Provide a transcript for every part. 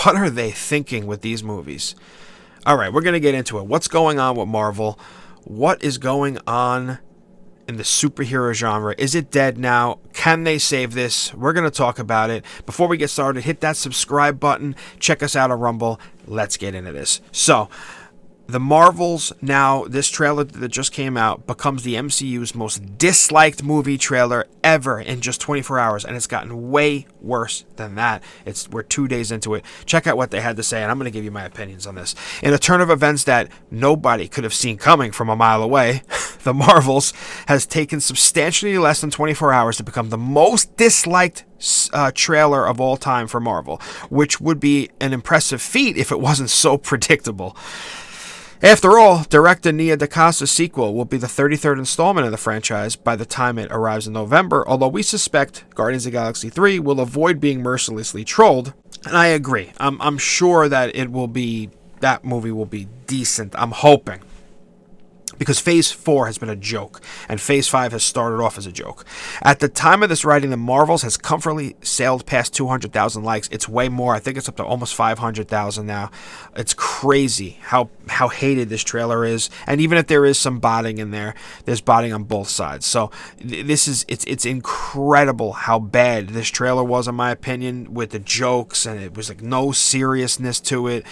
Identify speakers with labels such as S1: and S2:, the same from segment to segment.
S1: what are they thinking with these movies? All right, we're going to get into it. What's going on with Marvel? What is going on in the superhero genre? Is it dead now? Can they save this? We're going to talk about it. Before we get started, hit that subscribe button. Check us out on Rumble. Let's get into this. So, the Marvels now, this trailer that just came out becomes the MCU's most disliked movie trailer ever in just 24 hours, and it's gotten way worse than that. We're 2 days into it. Check out what they had to say, and I'm going to give you my opinions on this. In a turn of events that nobody could have seen coming from a mile away, the Marvels has taken substantially less than 24 hours to become the most disliked trailer of all time for Marvel, which would be an impressive feat if it wasn't so predictable. After all, director Nia DaCosta's sequel will be the 33rd installment of the franchise by the time it arrives in November, although we suspect Guardians of the Galaxy 3 will avoid being mercilessly trolled. And I agree. I'm sure that that movie will be decent. I'm hoping. Because Phase 4 has been a joke, and Phase 5 has started off as a joke. At the time of this writing, The Marvels has comfortably sailed past 200,000 likes. It's way more. I think it's up to almost 500,000 now. It's crazy how hated this trailer is. And even if there is some botting in there, there's botting on both sides. So it's incredible how bad this trailer was, in my opinion, with the jokes, and it was like no seriousness to it.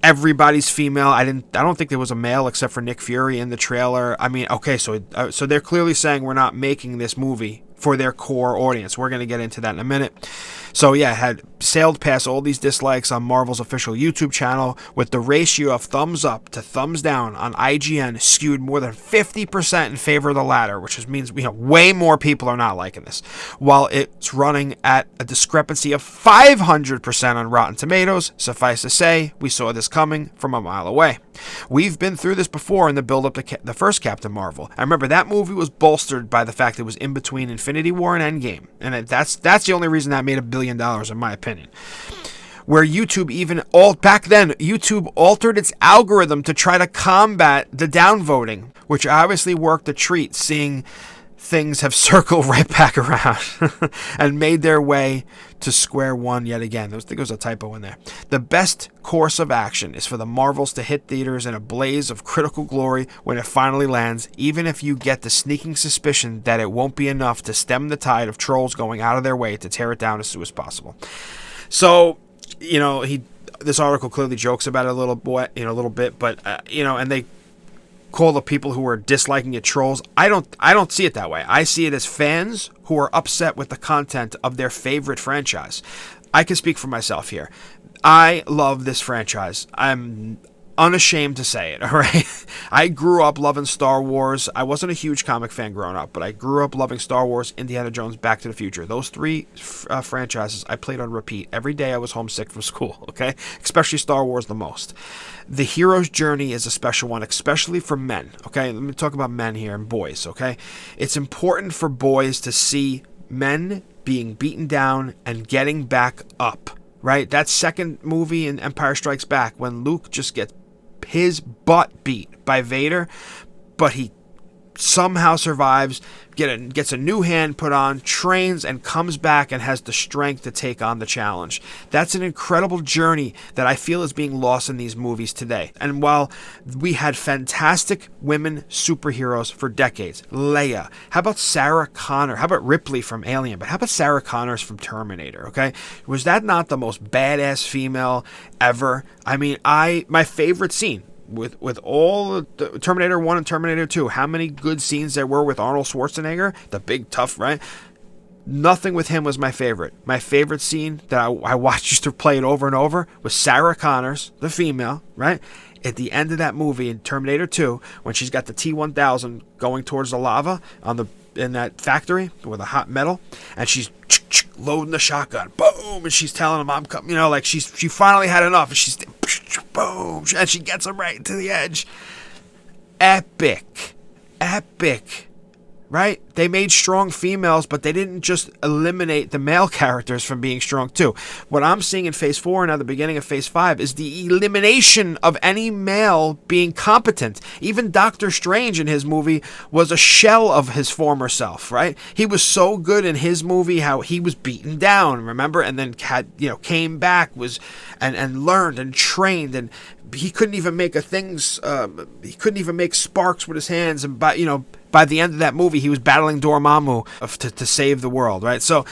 S1: Everybody's female. I don't think there was a male except for Nick Fury in the trailer. I mean, okay, so they're clearly saying we're not making this movie for their core audience. We're going to get into that in a minute. So yeah, it had sailed past all these dislikes on Marvel's official YouTube channel, with the ratio of thumbs up to thumbs down on IGN skewed more than 50% in favor of the latter, which means way more people are not liking this, while it's running at a discrepancy of 500% on Rotten Tomatoes. Suffice to say, we saw this coming from a mile away. We've been through this before in the build-up to the first Captain Marvel. I remember that movie was bolstered by the fact it was in between Infinity War and Endgame, and that's the only reason that made $1 billion, in my opinion. Where YouTube back then, YouTube altered its algorithm to try to combat the downvoting, which obviously worked a treat, seeing things have circled right back around and made their way to square one yet again. I think there was a typo in there. The best course of action is for the Marvels to hit theaters in a blaze of critical glory when it finally lands, even if you get the sneaking suspicion that it won't be enough to stem the tide of trolls going out of their way to tear it down as soon as possible. So, this article clearly jokes about it a little bit, but and they call the people who are disliking it trolls. I don't see it that way. I see it as fans who are upset with the content of their favorite franchise. I can speak for myself here. I love this franchise. I'm unashamed to say it, all right? I grew up loving Star Wars. I wasn't a huge comic fan growing up, but I grew up loving Star Wars, Indiana Jones, Back to the Future. Those three franchises I played on repeat every day I was homesick from school, okay? Especially Star Wars the most. The hero's journey is a special one, especially for men, okay? Let me talk about men here and boys, okay? It's important for boys to see men being beaten down and getting back up, right? That second movie in Empire Strikes Back, when Luke just gets his butt beat by Vader, but he somehow survives, gets a new hand put on, trains, and comes back and has the strength to take on the challenge. That's an incredible journey that I feel is being lost in these movies today. And while we had fantastic women superheroes for decades, Leia, how about Sarah Connor, how about Ripley from Alien, but how about Sarah Connor from Terminator, okay? Was that not the most badass female ever? I mean, my favorite scene, with all the Terminator 1 and Terminator 2, how many good scenes there were with Arnold Schwarzenegger, the big tough, right? Nothing with him was my favorite. My favorite scene that I watched, used to play it over and over, was Sarah Connor's, the female, right? At the end of that movie in Terminator 2, when she's got the T-1000 going towards the lava in that factory with the hot metal, and she's loading the shotgun, boom, and she's telling him, I'm coming, she finally had enough, and she's boom, and she gets him right to the edge. Epic, right? They made strong females, but they didn't just eliminate the male characters from being strong too. What I'm seeing in Phase 4 and at the beginning of Phase 5 is the elimination of any male being competent. Even Doctor Strange in his movie was a shell of his former self, right? He was so good in his movie how he was beaten down, remember? And then came back, and learned and trained, and he couldn't even make he couldn't even make sparks with his hands, and by the end of that movie, he was battling Dormammu to save the world, right? So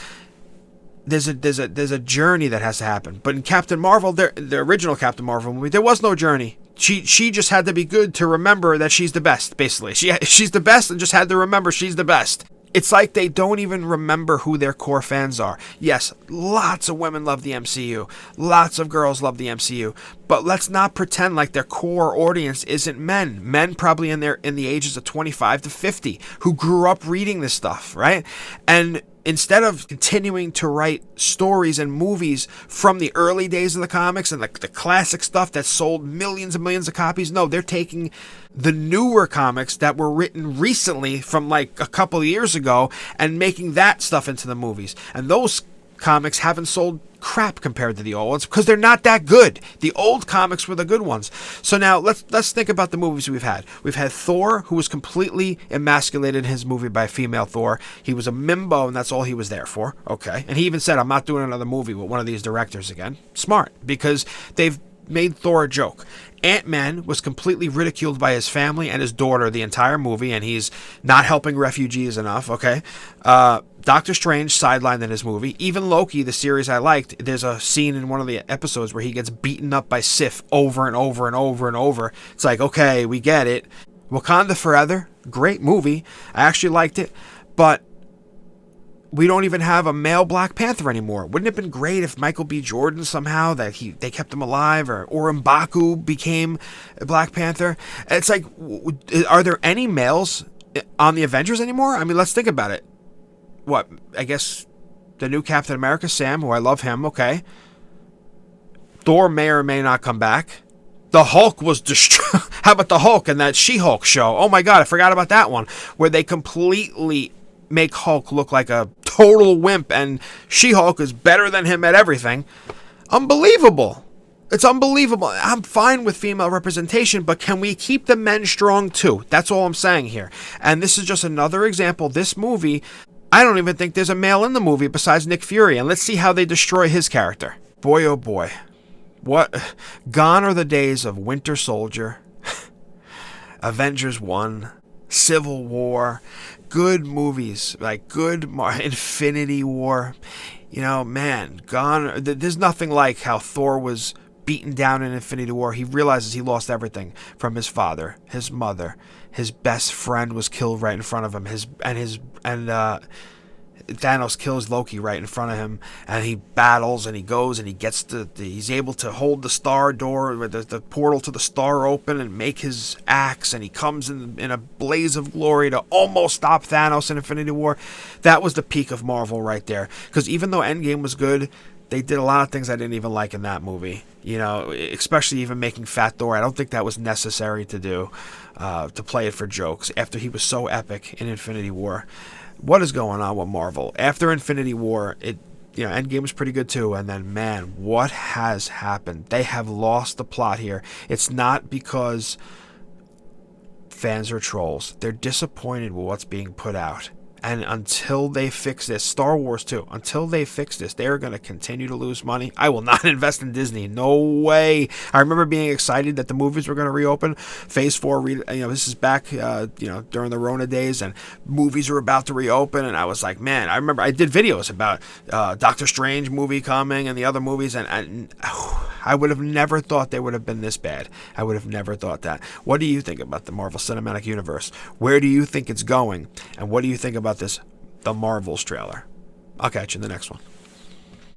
S1: there's a journey that has to happen. But in Captain Marvel, the original Captain Marvel movie, there was no journey. She just had to be good to remember that she's the best, basically. She's the best and just had to remember she's the best. It's like they don't even remember who their core fans are. Yes, lots of women love the MCU. Lots of girls love the MCU. But let's not pretend like their core audience isn't men. Men probably in the ages of 25 to 50 who grew up reading this stuff, right? And instead of continuing to write stories and movies from the early days of the comics and the classic stuff that sold millions and millions of copies, no, they're taking the newer comics that were written recently from like a couple of years ago and making that stuff into the movies. And those comics haven't sold crap compared to the old ones because they're not that good. The old comics were the good ones. So now let's think about the movies we've had. We've had Thor, who was completely emasculated in his movie by a female Thor. He was a mimbo, and that's all he was there for. Okay. And he even said, I'm not doing another movie with one of these directors again. Smart, because they've made Thor a joke. Ant-Man was completely ridiculed by his family and his daughter the entire movie, and he's not helping refugees enough, okay? Doctor Strange sidelined in his movie. Even Loki, the series I liked, there's a scene in one of the episodes where he gets beaten up by Sif over and over and over and over. It's like, okay, we get it. Wakanda Forever, great movie. I actually liked it, but we don't even have a male Black Panther anymore. Wouldn't it have been great if Michael B. Jordan somehow, that they kept him alive, or M'Baku became a Black Panther? It's like, are there any males on the Avengers anymore? I mean, let's think about it. What? I guess the new Captain America, Sam, who I love him, okay. Thor may or may not come back. The Hulk was destroyed. How about the Hulk and that She-Hulk show? Oh my God, I forgot about that one, where they completely make Hulk look like a total wimp, and She-Hulk is better than him at everything. Unbelievable. It's unbelievable. I'm fine with female representation, but can we keep the men strong too? That's all I'm saying here. And this is just another example. This movie, I don't even think there's a male in the movie besides Nick Fury, and let's see how they destroy his character. Boy, oh boy. What? Gone are the days of Winter Soldier, Avengers 1, Civil War, good movies, like good Infinity War. Man, gone. There's nothing like how Thor was beaten down in Infinity War. He realizes he lost everything from his father, his mother, his best friend was killed right in front of him. Thanos kills Loki right in front of him, and he battles, and he goes, and he gets he's able to hold the star door, the portal to the star open, and make his axe, and he comes in a blaze of glory to almost stop Thanos in Infinity War. That was the peak of Marvel right there, because even though Endgame was good, they did a lot of things I didn't even like in that movie, especially even making Fat Thor. I don't think that was necessary to do, to play it for jokes after he was so epic in Infinity War. What is going on with Marvel? After Infinity War, Endgame was pretty good too, and then, man, what has happened? They have lost the plot here. It's not because fans are trolls. They're disappointed with what's being put out. And until they fix this, Star Wars too, until they fix this, they're going to continue to lose money. I will not invest in Disney. No way. I remember being excited that the movies were going to reopen. Phase 4, this is back, during the Rona days, and movies were about to reopen. And I was like, man, I remember I did videos about Doctor Strange movie coming and the other movies. And I would have never thought they would have been this bad. I would have never thought that. What do you think about the Marvel Cinematic Universe? Where do you think it's going? And what do you think about the Marvels trailer? I'll catch you in the next one.